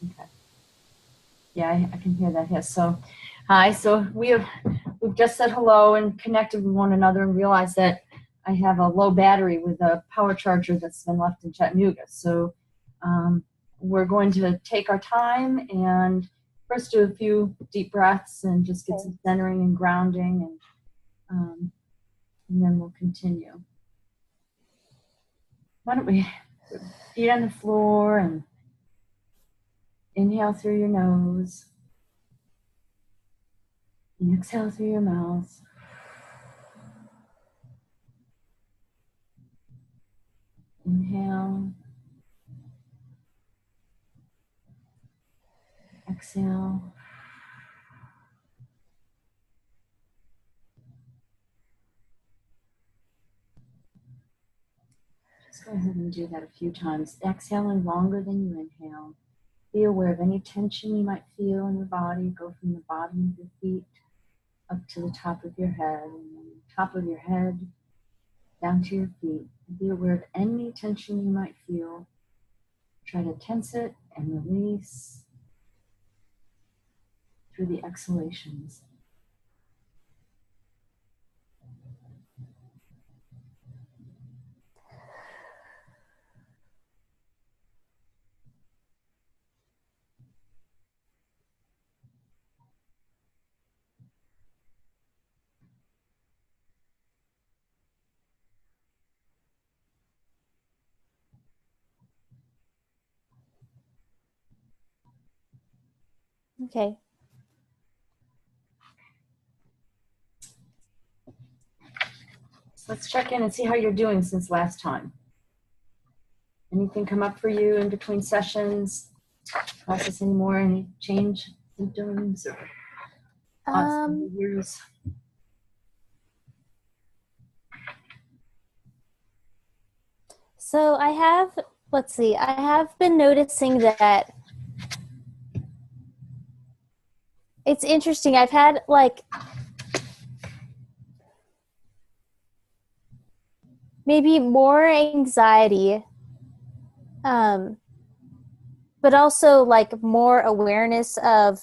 Okay. Yeah, I can hear that hiss. So, hi. So we've just said hello and connected with one another and realized that I have a low battery with a power charger that's been left in Chattanooga. So um, we're going to take our time and first do a few deep breaths and just get Okay. some centering and grounding, and then we'll continue. Why don't we put feet on the floor and inhale through your nose and exhale through your mouth. Inhale, exhale. Just go ahead and do that a few times. Exhaling longer than you inhale. Be aware of any tension you might feel in your body. Go from the bottom of your feet up to the top of your head, and then the top of your head down to your feet. Be aware of any tension you might feel. Try to tense it and release through the exhalations. Okay. So let's check in and see how you're doing since last time. Anything come up for you in between sessions? Process any more? Any change symptoms or thoughts, Um, behaviors? so let's see, I have been noticing that it's interesting. I've had like maybe more anxiety, um, but also like more awareness of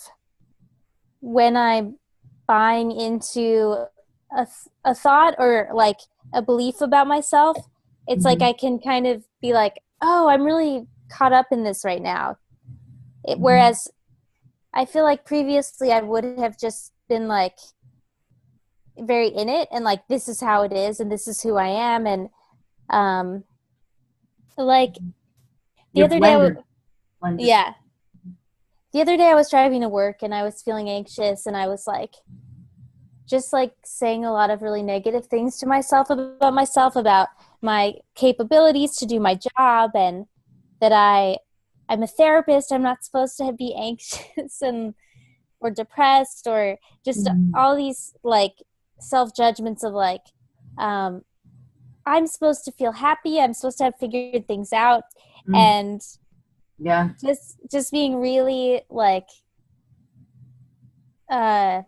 when I'm buying into a thought or like a belief about myself. It's like Mm-hmm. I can kind of be like, oh, I'm really caught up in this right now. Mm-hmm. Whereas I feel like previously I would have just been like very in it and like this is how it is and this is who I am and um like the You're other day blended. yeah, the other day I was driving to work and I was feeling anxious and I was like just like saying a lot of really negative things to myself about my capabilities to do my job and that I'm a therapist. I'm not supposed to be anxious and or depressed or just Mm-hmm. all these like self judgments of like um I'm supposed to feel happy. I'm supposed to have figured things out Mm. and Yeah. just being really like uh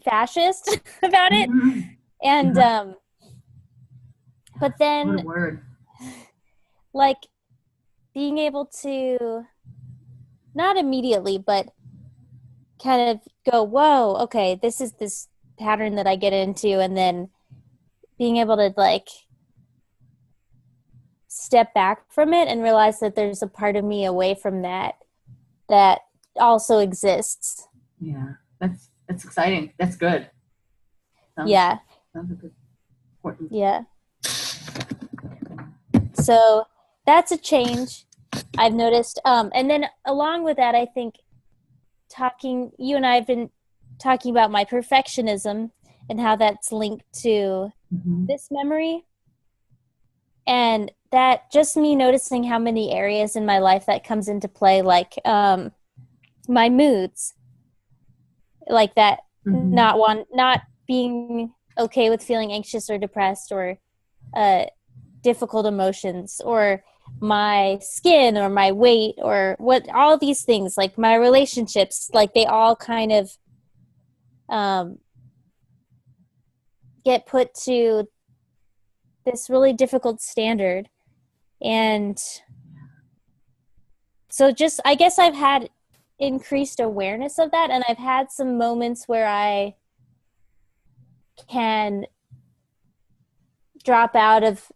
fascist about it. Mm-hmm. And Yeah. but What a then word. like being able to not immediately but kind of go, whoa, okay, this is this pattern that I get into, and then being able to like step back from it and realize that there's a part of me away from that that also exists. Yeah. That's exciting. That's good. Sounds Yeah, sounds like important. yeah. So that's a change I've noticed. And then along with that, I think you and I have been talking about my perfectionism and how that's linked to Mm-hmm. this memory. And that just me noticing how many areas in my life that comes into play, like my moods, like that, Mm-hmm. not being okay with feeling anxious or depressed or uh, difficult emotions, or my skin or my weight or what, all these things, like my relationships, like they all kind of um, get put to this really difficult standard. And so just, I guess I've had increased awareness of that, and I've had some moments where I can drop out of,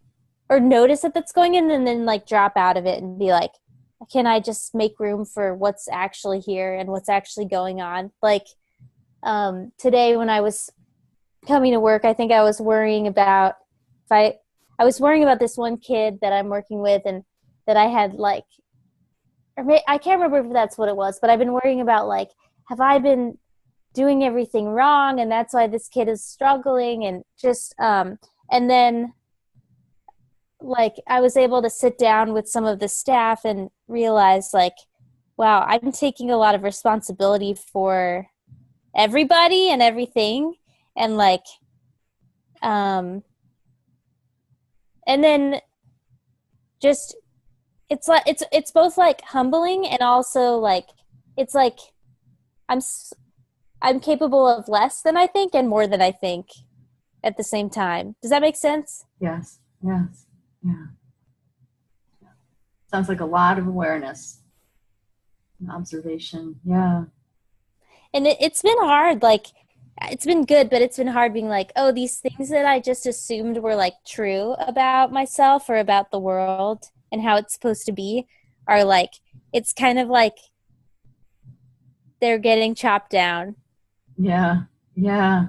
or notice that that's going in, and then like drop out of it and be like, can I just make room for what's actually here and what's actually going on? Like today when I was coming to work, I think I was worrying about I was worrying about this one kid that I'm working with, and that I had like, I can't remember if that's what it was, but I've been worrying about like, have I been doing everything wrong, and that's why this kid is struggling, and just and then like I was able to sit down with some of the staff and realize like, wow, I'm taking a lot of responsibility for everybody and everything, and like and then just it's both like humbling, and also like it's like I'm I'm capable of less than I think and more than I think at the same time. Does that make sense? Yes. Yes. Yeah. Sounds like a lot of awareness and observation. Yeah. And it's been hard. Like, it's been good, but it's been hard being like, oh, these things that I just assumed were like true about myself or about the world and how it's supposed to be are like, it's kind of like they're getting chopped down. Yeah. Yeah.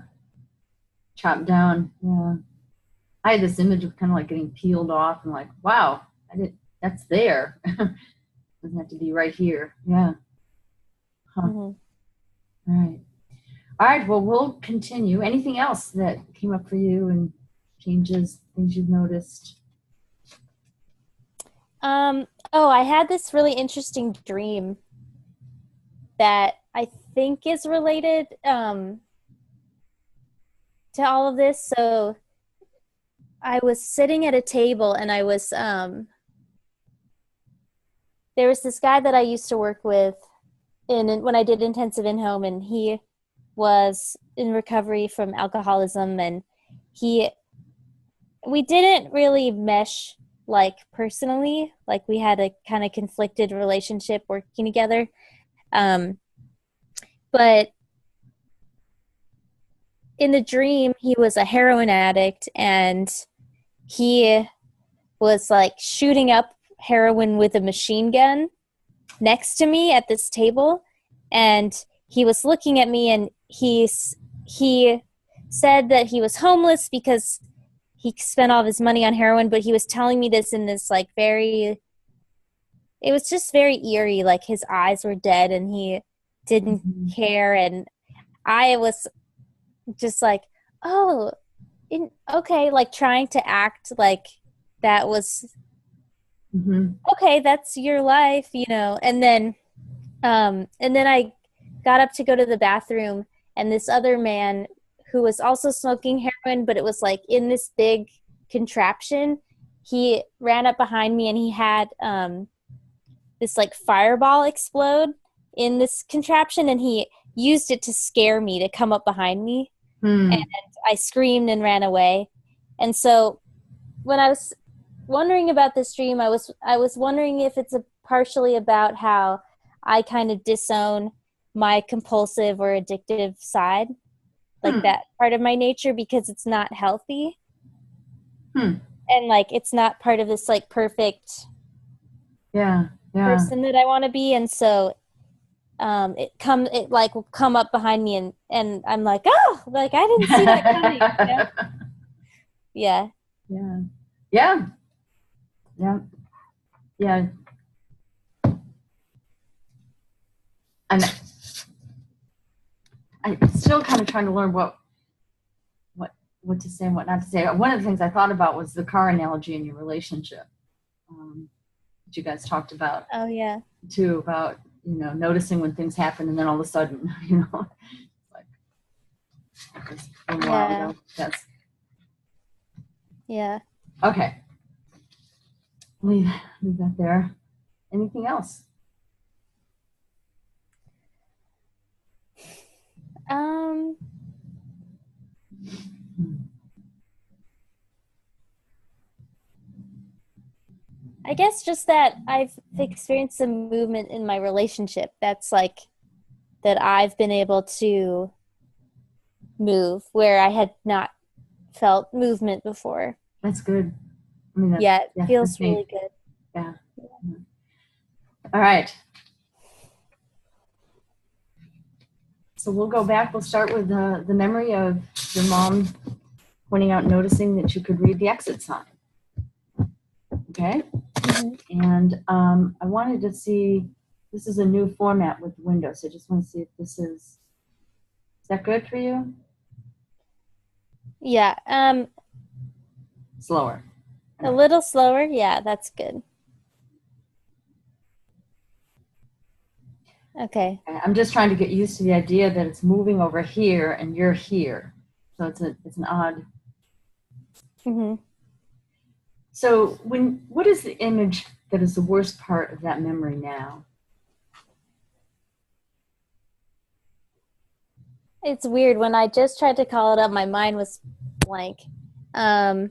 Chopped down. Yeah. I had this image of kind of like getting peeled off and like, wow, that's there. Doesn't have to be right here. Yeah. Huh. Mm-hmm. All right. All right. Well, we'll continue. Anything else that came up for you and changes, things you've noticed? Oh, I had this really interesting dream that I think is related to all of this. So I was sitting at a table, and I was there was this guy that I used to work with when I did intensive in-home, and he was in recovery from alcoholism, and we didn't really mesh like personally, like we had a kind of conflicted relationship working together. But in the dream, he was a heroin addict, and he was like shooting up heroin with a machine gun next to me at this table, and he was looking at me, and he said that he was homeless because he spent all of his money on heroin, but he was telling me this in this like it was just very eerie, like his eyes were dead and he didn't care, and I was just like, oh, okay, like trying to act like that was okay, that's your life, and then I got up to go to the bathroom, and this other man who was also smoking heroin, but it was like in this big contraption, he ran up behind me, and he had this like fireball explode in this contraption, and he used it to scare me, to come up behind me. And I screamed and ran away. And so when I was wondering about this dream, I was wondering if it's partially about how I kind of disown my compulsive or addictive side, like that part of my nature, because it's not healthy. And like it's not part of this like perfect person that I want to be. And so it like will come up behind me, and I'm like, oh, like I didn't see that coming. Yeah. And I'm still kind of trying to learn what to say and what not to say. One of the things I thought about was the car analogy in your relationship that you guys talked about. Oh yeah. Too, about noticing when things happen, and then all of a sudden, like a while ago. Yes. Yeah. Okay. Leave that there. Anything else? I guess just that I've experienced some movement in my relationship that's like that I've been able to move where I had not felt movement before. That's good. I mean, Yeah, it that's the feels thing. really good. Yeah. All right. So we'll go back. We'll start with the memory of your mom pointing out, noticing that you could read the exit sign. Okay. And I wanted to see, this is a new format with Windows. So I just want to see if is that good for you? Yeah, Slower. a little slower. Yeah, that's good. Okay. I'm just trying to get used to the idea that it's moving over here and you're here. So it's an odd. Mm-hmm. So what is the image that is the worst part of that memory now? It's weird. When I just tried to call it up, my mind was blank. Um,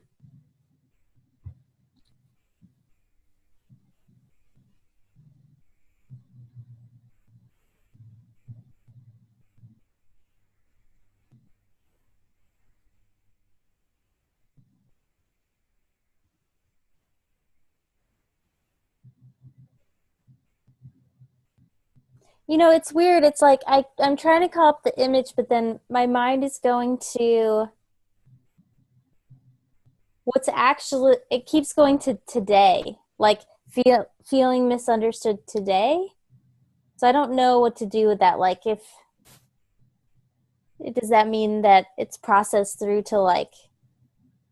it's weird. It's like I'm trying to call up the image, but then my mind is going to what's actually, it keeps going to today, like feeling misunderstood today. So I don't know what to do with that. Like, if does that mean that it's processed through to like,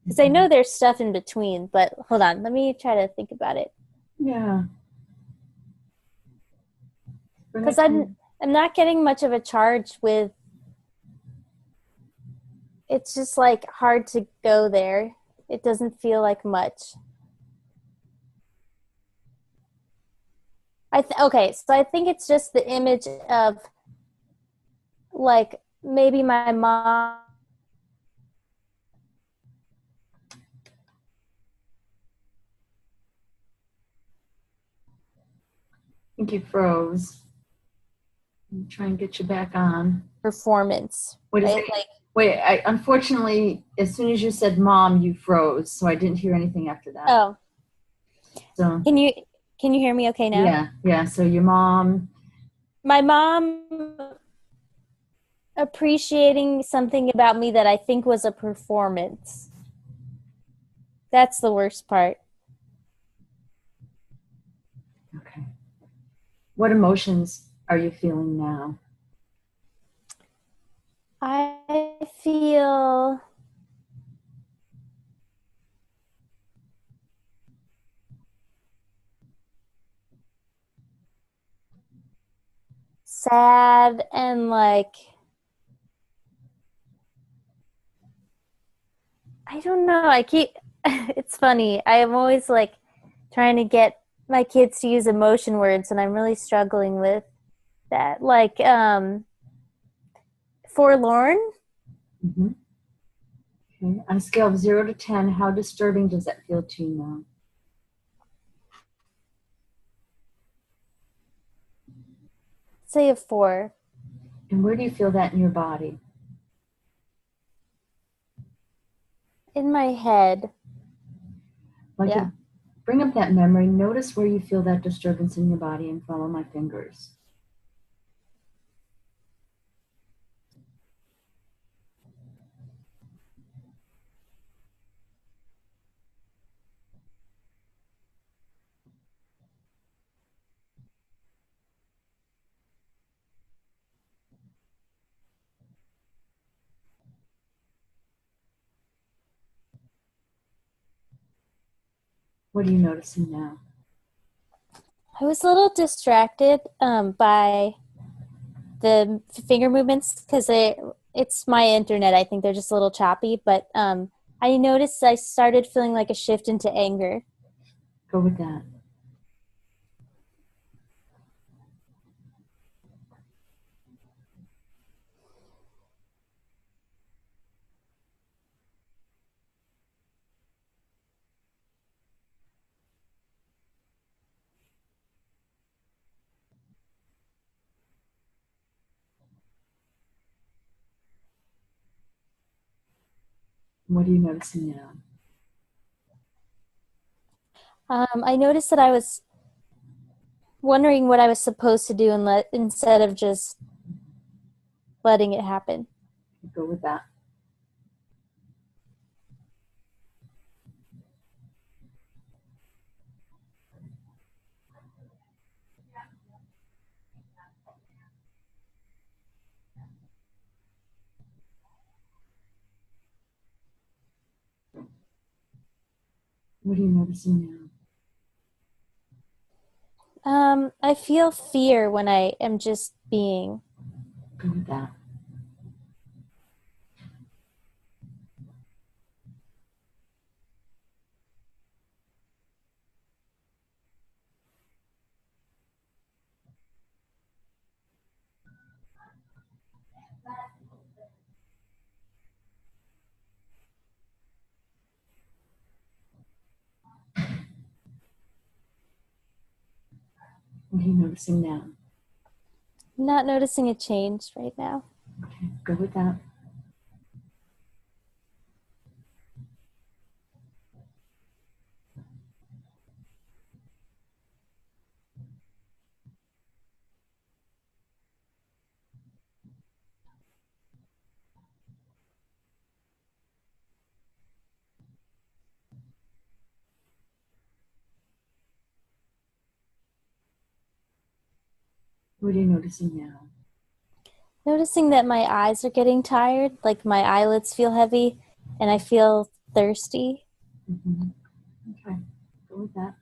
because I know there's stuff in between, but hold on, let me try to think about it. Yeah. Because I'm not getting much of a charge with, it's just like hard to go there. It doesn't feel like much. Okay, so I think it's just the image of like maybe my mom. I think you froze. I'll try and get you back on. Performance, What is right? it? Like, Wait, unfortunately, as soon as you said mom, you froze, so I didn't hear anything after that. oh, So can you hear me okay now? yeah. So your mom. My mom appreciating something about me that I think was a performance. That's the worst part. Okay. What emotions are you feeling now? I feel sad and like, I don't know. It's funny. I am always like trying to get my kids to use emotion words, and I'm really struggling with that. Like, forlorn. Mm-hmm. Okay. On a scale of 0 to 10, how disturbing does that feel to you now? Say a 4. And where do you feel that in your body? In my head. Like Yeah. bring up that memory, notice where you feel that disturbance in your body and follow my fingers. What are you noticing now? I was a little distracted by the finger movements because it's my internet. I think they're just a little choppy, but I noticed I started feeling like a shift into anger. Go with that. What are you noticing now? I noticed that I was wondering what I was supposed to do and instead of just letting it happen. Go with that. What are you noticing now? I feel fear when I am just being. Go with that. What are you noticing now? I'm not noticing a change right now. Okay, go with that. What are you noticing now? Noticing that my eyes are getting tired, like my eyelids feel heavy and I feel thirsty. Mm-hmm. Okay, go with that.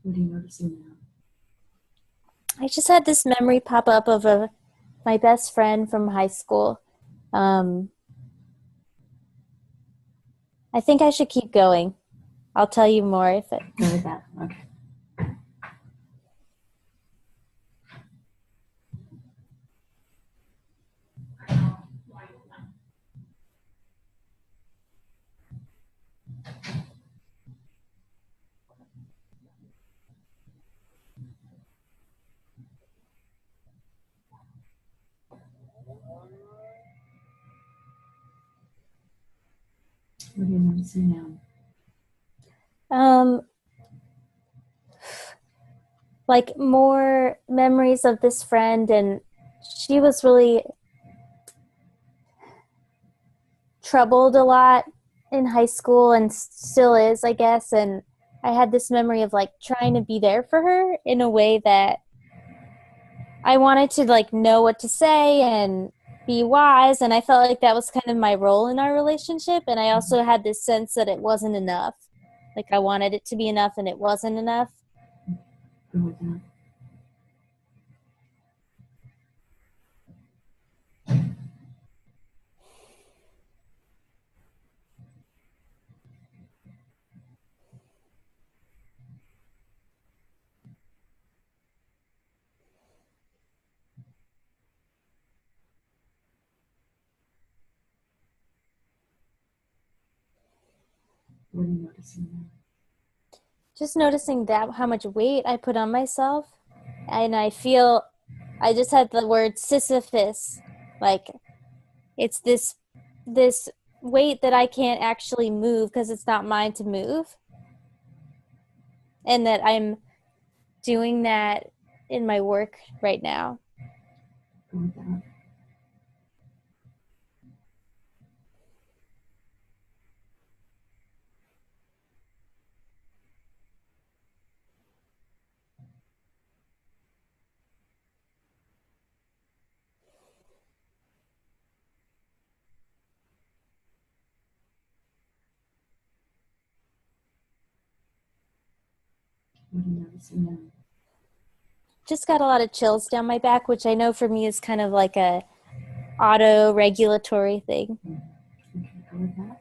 What are you noticing now? I just had this memory pop up of my best friend from high school. Um, I think I should keep going. I'll tell you more if it. Go with that. Okay. What are you noticing now? Um, like more memories of this friend, and she was really troubled a lot in high school and still is, I guess. And I had this memory of like trying to be there for her in a way that I wanted to like know what to say and be wise. And I felt like that was kind of my role in our relationship. And I also had this sense that it wasn't enough. Like I wanted it to be enough and it wasn't enough. Go with that. What are you noticing now? Just noticing that how much weight I put on myself. And I feel I just had the word Sisyphus. Like it's this weight that I can't actually move because it's not mine to move. And that I'm doing that in my work right now. Go with that. What are you noticing now? Just got a lot of chills down my back, which I know for me is kind of like a auto regulatory thing. Okay, go with that.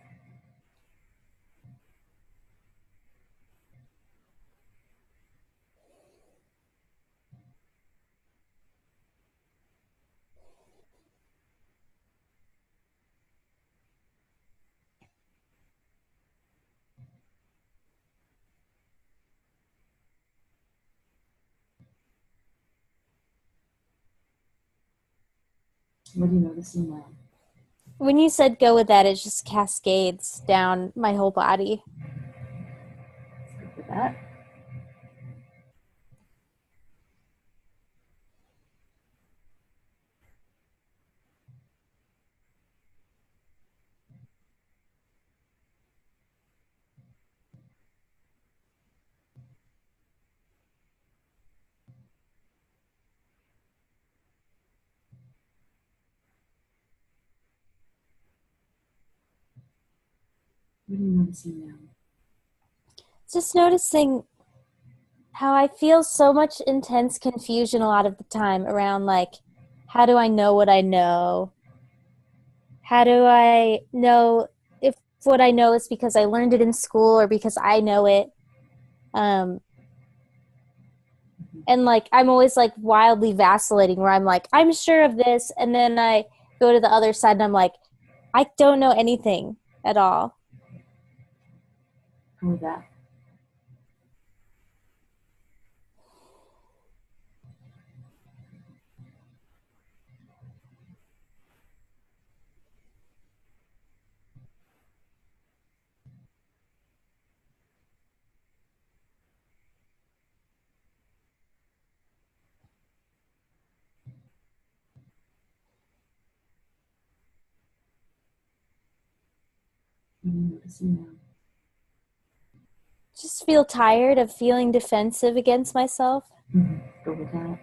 What are you noticing now? When you said go with that, it just cascades down my whole body. Let's go for that. What are you noticing now? Just noticing how I feel so much intense confusion a lot of the time around like, how do I know what I know? How do I know if what I know is because I learned it in school or because I know it? Um, and like, I'm always like wildly vacillating where I'm like, I'm sure of this. And then I go to the other side and I'm like, I don't know anything at all. Go with that. What are you noticing now? Just feel tired of feeling defensive against myself. Go with that.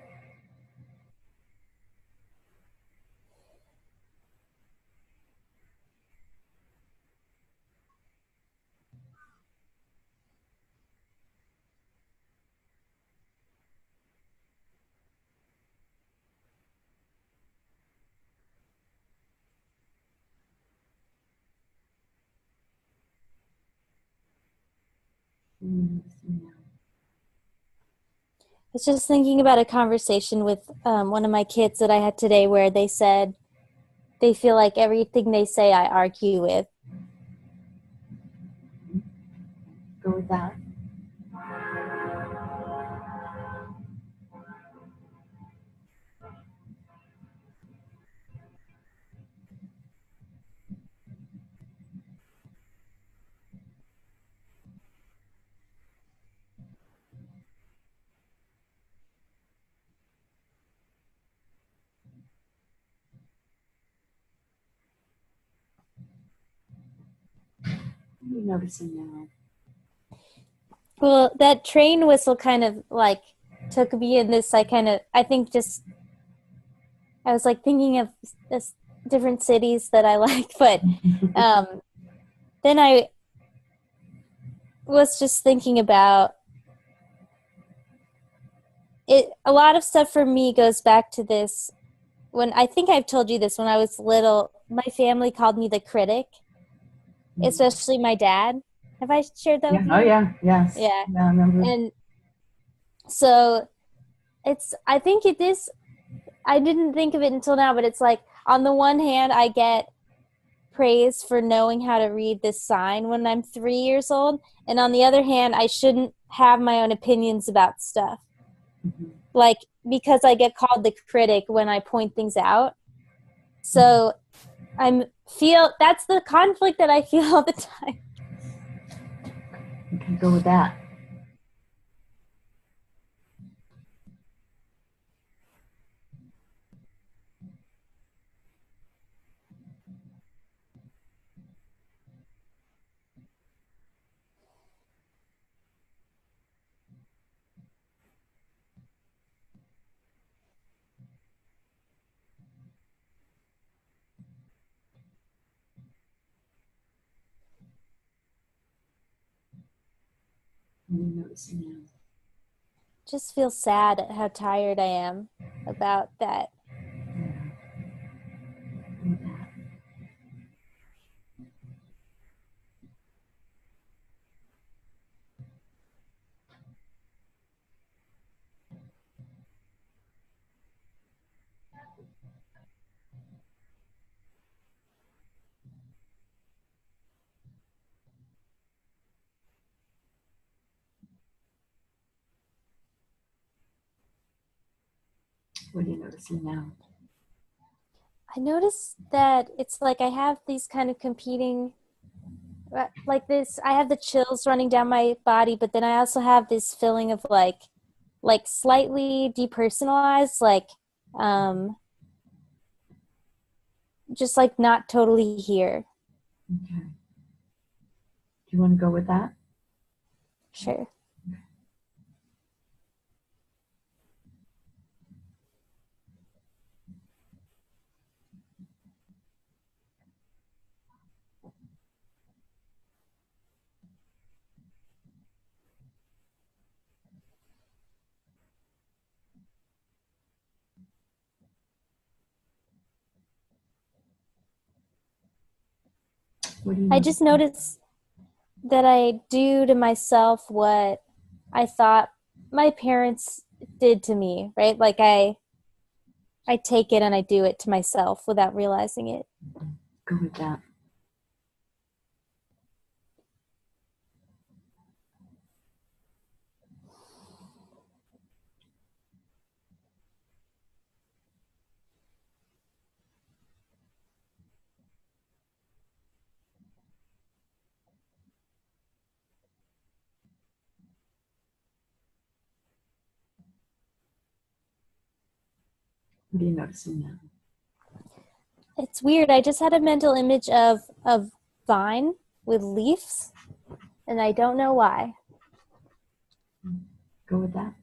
What are you noticing now? I was just thinking about a conversation with one of my kids that I had today where they said they feel like everything they say I argue with. Go with that. What are you noticing now? Well, that train whistle kind of like took me in this. I think just, I was like thinking of this different cities that I like, but um, then I was just thinking about it. A lot of stuff for me goes back to this. When I think I've told you this, when I was little, my family called me the critic, especially my dad. Have I shared that Yeah. with Oh, you? yeah. Yes. Yeah. Yeah, I remember. And so I think it is, I didn't think of it until now, but it's like, on the one hand, I get praise for knowing how to read this sign when I'm 3 years old. And on the other hand, I shouldn't have my own opinions about stuff. Mhm. Like, because I get called the critic when I point things out. So that's the conflict that I feel all the time. Okay, go with that. What are you noticing now? Just feel sad at how tired I am about that. Go with that. What are you noticing now? I noticed that it's like I have these kind of competing, like this, I have the chills running down my body, but then I also have this feeling of like slightly depersonalized, like um just like not totally here. Okay. Do you want to go with that? Sure. What do you I notice? just noticed that I do to myself what I thought my parents did to me, right? Like I take it and I do it to myself without realizing it. Go with that. What are you noticing now? It's weird. I just had a mental image of vine with leaves, and I don't know why. Go with that.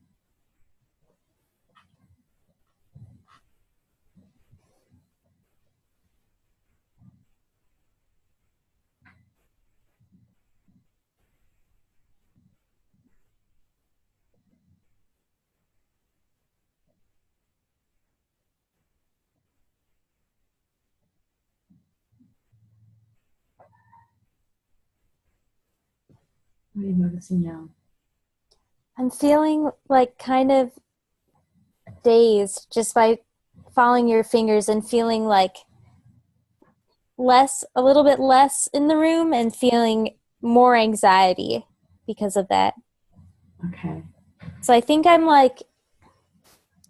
What are you noticing now? I'm feeling like kind of dazed just by following your fingers and feeling like less, a little bit less in the room and feeling more anxiety because of that. Okay. So I think I'm like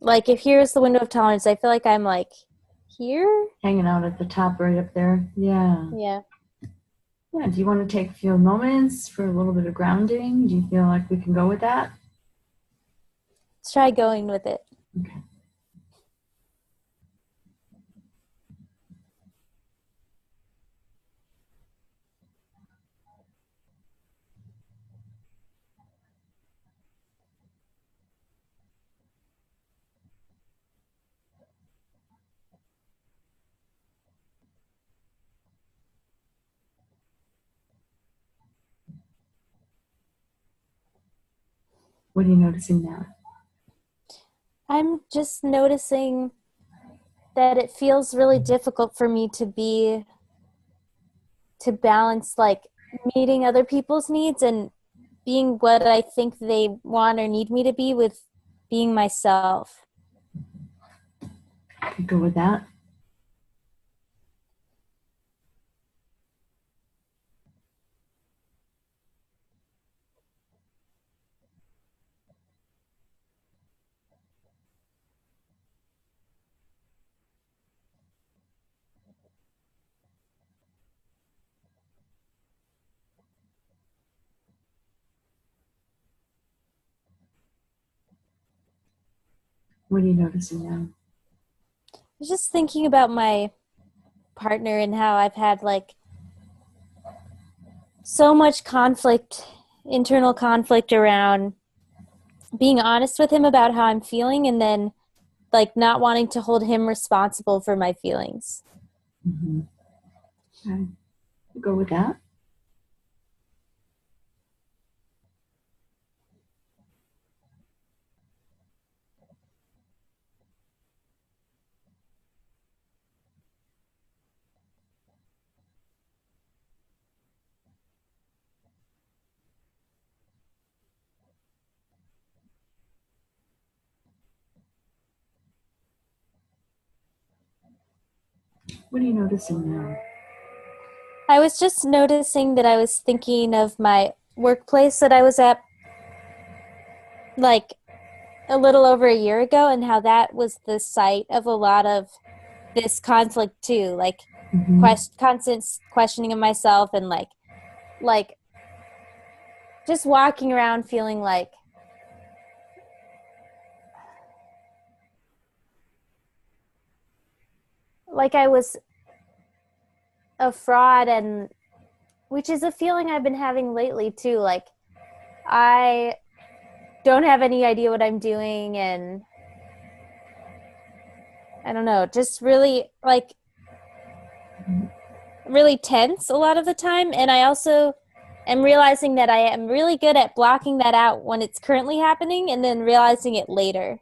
if here's the window of tolerance, I feel like I'm like here. Hanging out at the top right up there. Yeah. Yeah. Yeah. Do you want to take a few moments for a little bit of grounding? Do you feel like we can go with that? Let's try going with it. Okay. What are you noticing now? I'm just noticing that it feels really difficult for me to balance like meeting other people's needs and being what I think they want or need me to be with being myself. Go with that. What are you noticing now? I was just thinking about my partner and how I've had like so much conflict, internal conflict around being honest with him about how I'm feeling and then like not wanting to hold him responsible for my feelings. Mm-hmm. Okay. Go with that. What are you noticing now? I was just noticing that I was thinking of my workplace that I was at like a little over a year ago and how that was the site of a lot of this conflict too, like constant questioning of myself, and like just walking around feeling like I was a fraud, and which is a feeling I've been having lately too. Like I don't have any idea what I'm doing, and I don't know, just really really tense a lot of the time. And I also am realizing that I am really good at blocking that out when it's currently happening and then realizing it later.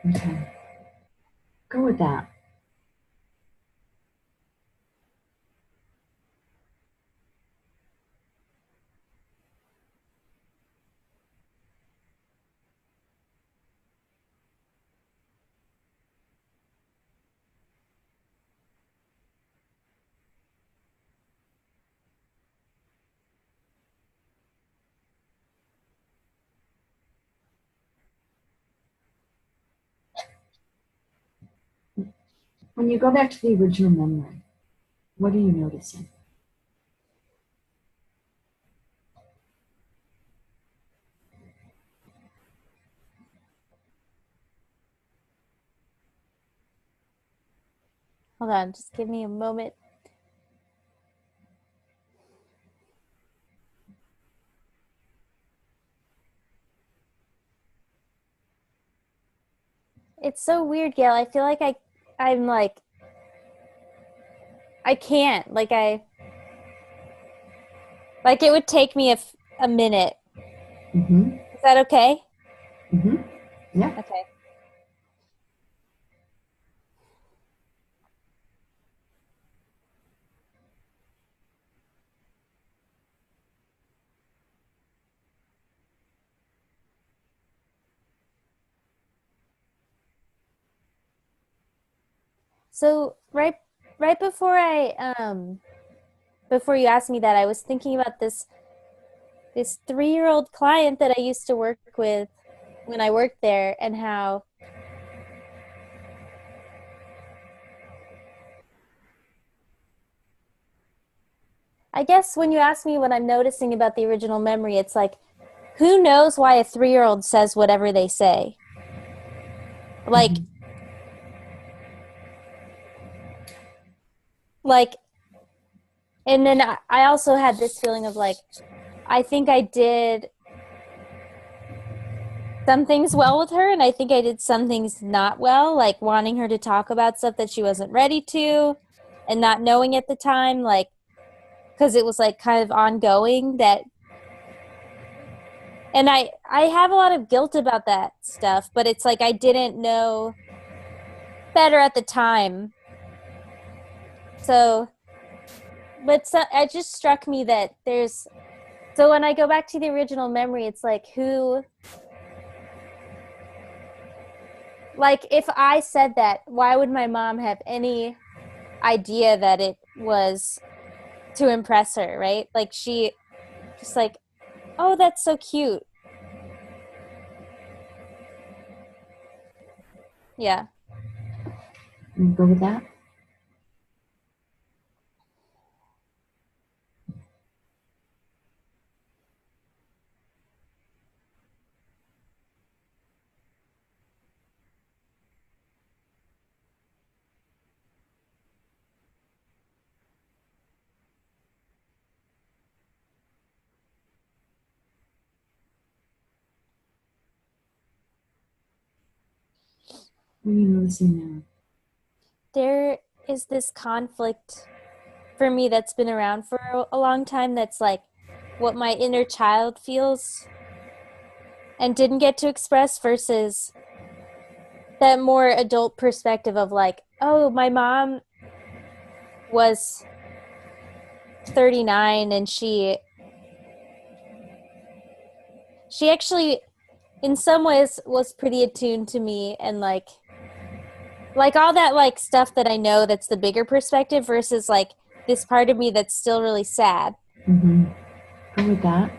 Okay. Go with that. When you go back to the original memory, what are you noticing? Hold on, just give me a moment. It's so weird, Gail. I feel like I'm like I can't. Like it would take me a minute. Is that okay? Yeah. Okay. So right before you asked me that, I was thinking about this 3-year-old client that I used to work with when I worked there, and how I guess when you ask me what I'm noticing about the original memory, it's like, who knows why a 3-year-old says whatever they say? Like, like, and then I also had this feeling of like, I think I did some things well with her, and I think I did some things not well, like wanting her to talk about stuff that she wasn't ready to, and not knowing at the time, like, because it was like kind of ongoing that. And I have a lot of guilt about that stuff, but it's like I didn't know better at the time. So, but so, it just struck me that there's, so when I go back to the original memory, it's like like if I said that, why would my mom have any idea that it was to impress her, right? Like she just like, oh, that's so cute. Yeah. You go with that? What are you noticing now? There is this conflict for me that's been around for a long time, that's like what my inner child feels and didn't get to express, versus that more adult perspective of like, oh, my mom was 39 and she actually in some ways was pretty attuned to me, and like all that like stuff that I know, that's the bigger perspective, versus like this part of me that's still really sad. Go with that.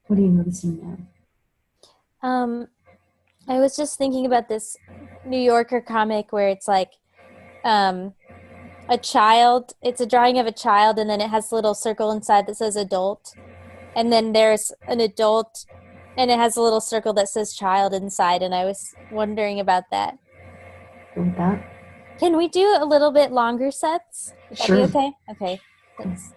What are you noticing now? Um, I was just thinking about this New Yorker comic where it's like um, a child, it's a drawing of a child, and then it has a little circle inside that says adult. And then there's an adult, and it has a little circle that says child inside. And I was wondering about that. Go with that. Can we do a little bit longer sets? Would that be Sure. okay? Okay, thanks.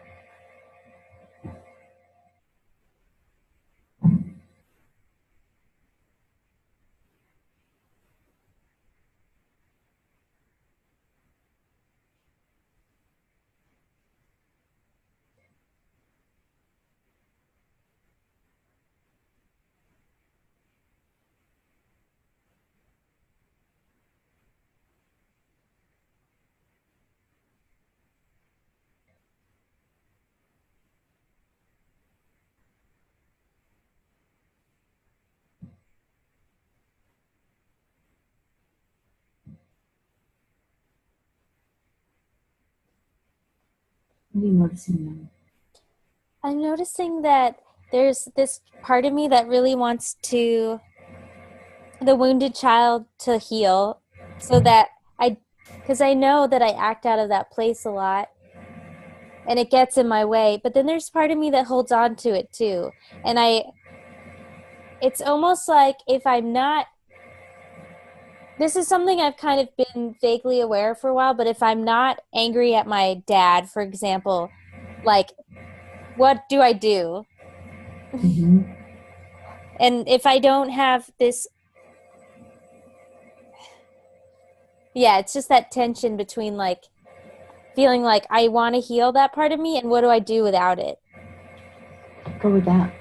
What are you noticing now? I'm noticing that there's this part of me that really wants the wounded child to heal so that because I know that I act out of that place a lot and it gets in my way. But then there's part of me that holds on to it too. And it's almost like if I'm not, this is something I've kind of been vaguely aware of for a while, but if I'm not angry at my dad, for example, like, what do I do? Mm-hmm. And if I don't have this, yeah, it's just that tension between like feeling like I want to heal that part of me and what do I do without it? Go with that.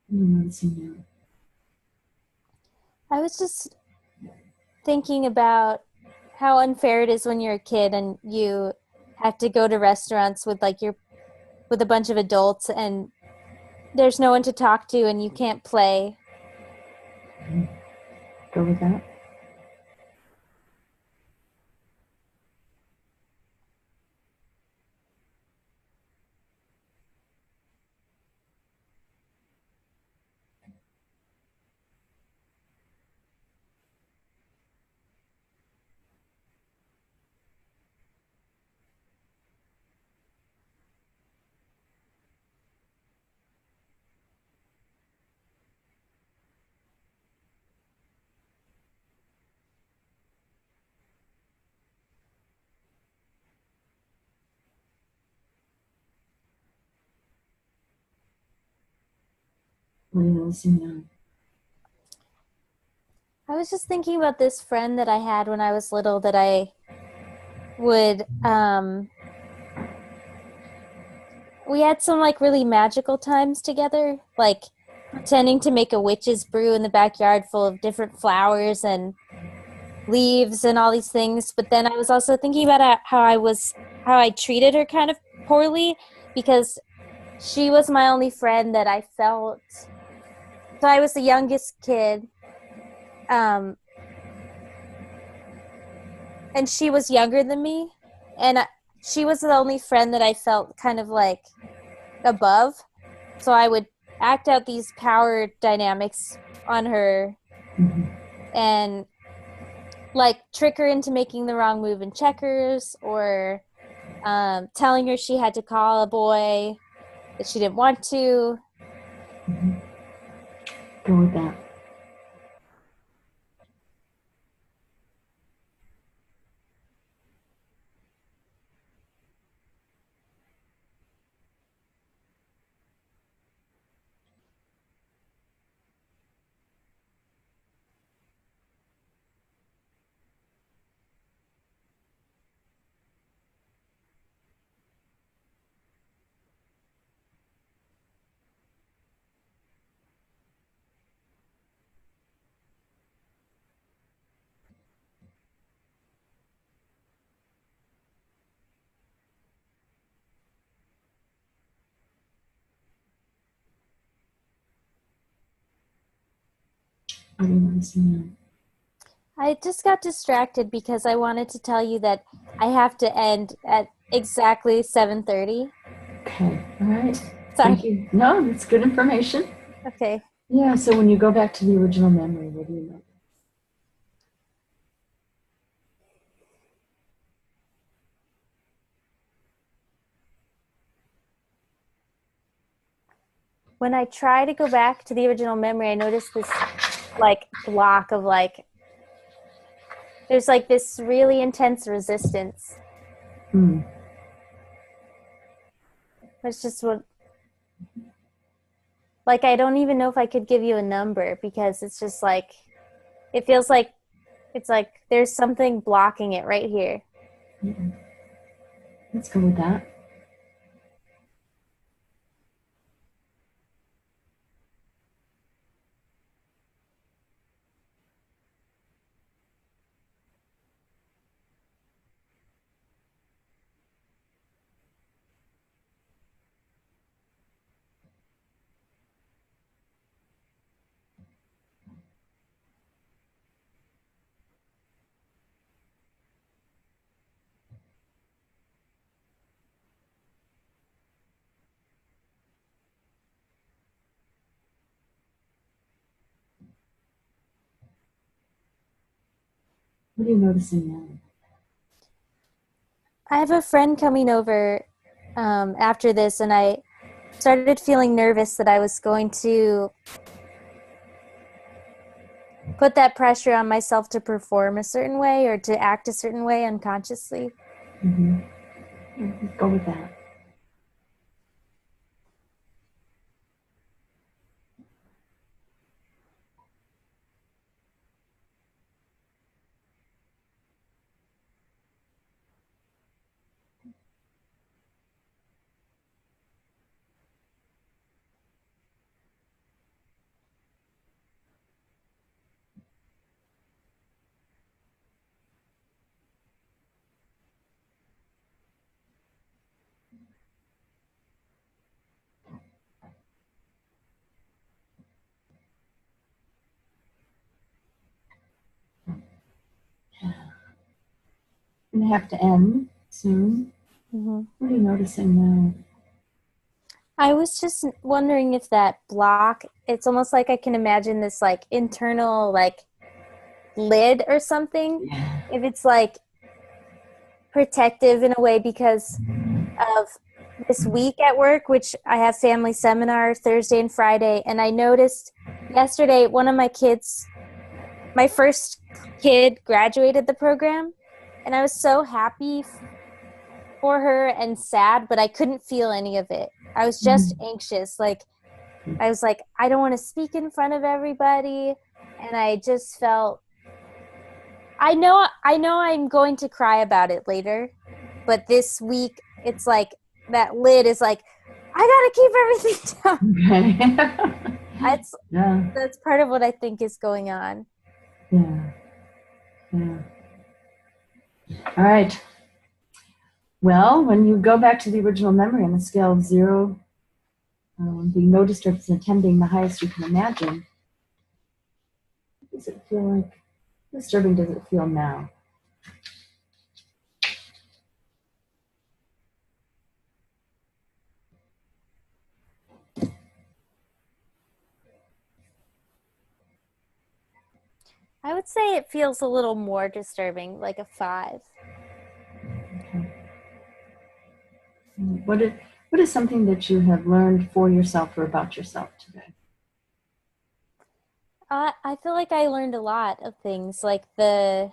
What are you noticing now? I was just thinking about how unfair it is when you're a kid and you have to go to restaurants with like your with a bunch of adults and there's no one to talk to and you can't play. Go with that. What are you noticing now? I was just thinking about this friend that I had when I was little that I would we had some like really magical times together, like pretending to make a witch's brew in the backyard full of different flowers and leaves and all these things. But then I was also thinking about how I treated her kind of poorly because she was my only friend that I felt. So I was the youngest kid, um, and she was younger than me, and she was the only friend that I felt kind of like above. So I would act out these power dynamics on her Mm-hmm. and like trick her into making the wrong move in checkers or telling her she had to call a boy that she didn't want to. Mm-hmm. Go with that. What are you noticing I just got distracted because I wanted to tell you that I have to end at exactly 7:30. now? Okay, all right. Thank Sorry. you. No, that's good information. Okay. Yeah, so when you go back to the original memory, what do you know? When I try to go back to the original memory, I notice this like block of like there's like this really intense resistance. Hmm. It's just what like I don't even know if I could give you a number because it's just like it feels like it's like there's something blocking it right here. Yeah. Let's go with that. What are you noticing now? I have a friend coming over after this, and I started feeling nervous that I was going to put that pressure on myself to perform a certain way or to act a certain way unconsciously. Mm-hmm. Let's go with that. I'm gonna have to end soon. Mm-hmm. What are you noticing now? I was just wondering if that block, it's almost like I can imagine this like internal like lid or something. Yeah. If it's like protective in a way because of this week at work, which I have family seminar Thursday and Friday. And I noticed yesterday one of my kids, my first kid graduated the program. And I was so happy for her and sad, but I couldn't feel any of it. I was just Mm-hmm. anxious. Like, I was like, I don't want to speak in front of everybody. And I just felt, I know I'm going to cry about it later, but this week it's like that lid is like, I gotta keep everything Okay. down. It's Yeah. that's part of what I think is going on. Yeah. Yeah. All right. Well, when you go back to the original memory on the scale of 0, being no disturbance and 10 being the highest you can imagine, does it feel like disturbing? Does it feel now? I would say it feels a little more disturbing, like a 5. Okay. What is something that you have learned for yourself or about yourself today? I feel like I learned a lot of things, like the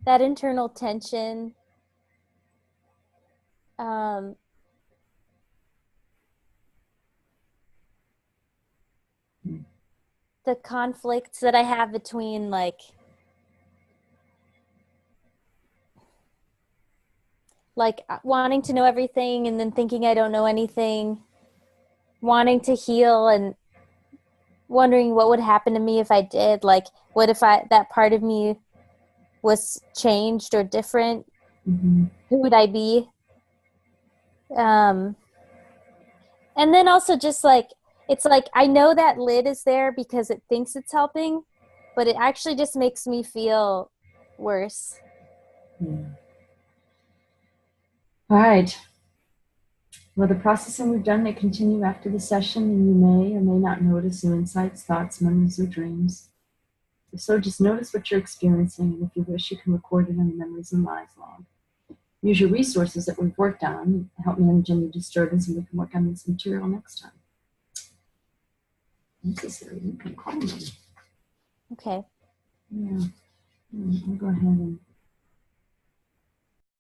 that internal tension, um, the conflicts that I have between like wanting to know everything and then thinking I don't know anything, wanting to heal and wondering what would happen to me if I did. Like, what if I that part of me was changed or different? Mm-hmm. Who would I be? Um, and then also just like it's like I know that lid is there because it thinks it's helping, but it actually just makes me feel worse. Yeah. All right. Well, the processing we've done may continue after the session, and you may or may not notice new insights, thoughts, memories, or dreams. If so, just notice what you're experiencing, and if you wish, you can record it on the Memories and Lies log. Use your resources that we've worked on, help manage any disturbance, and we can work on this material next time. Necessary, you can call me. Okay. Yeah. I'll go ahead and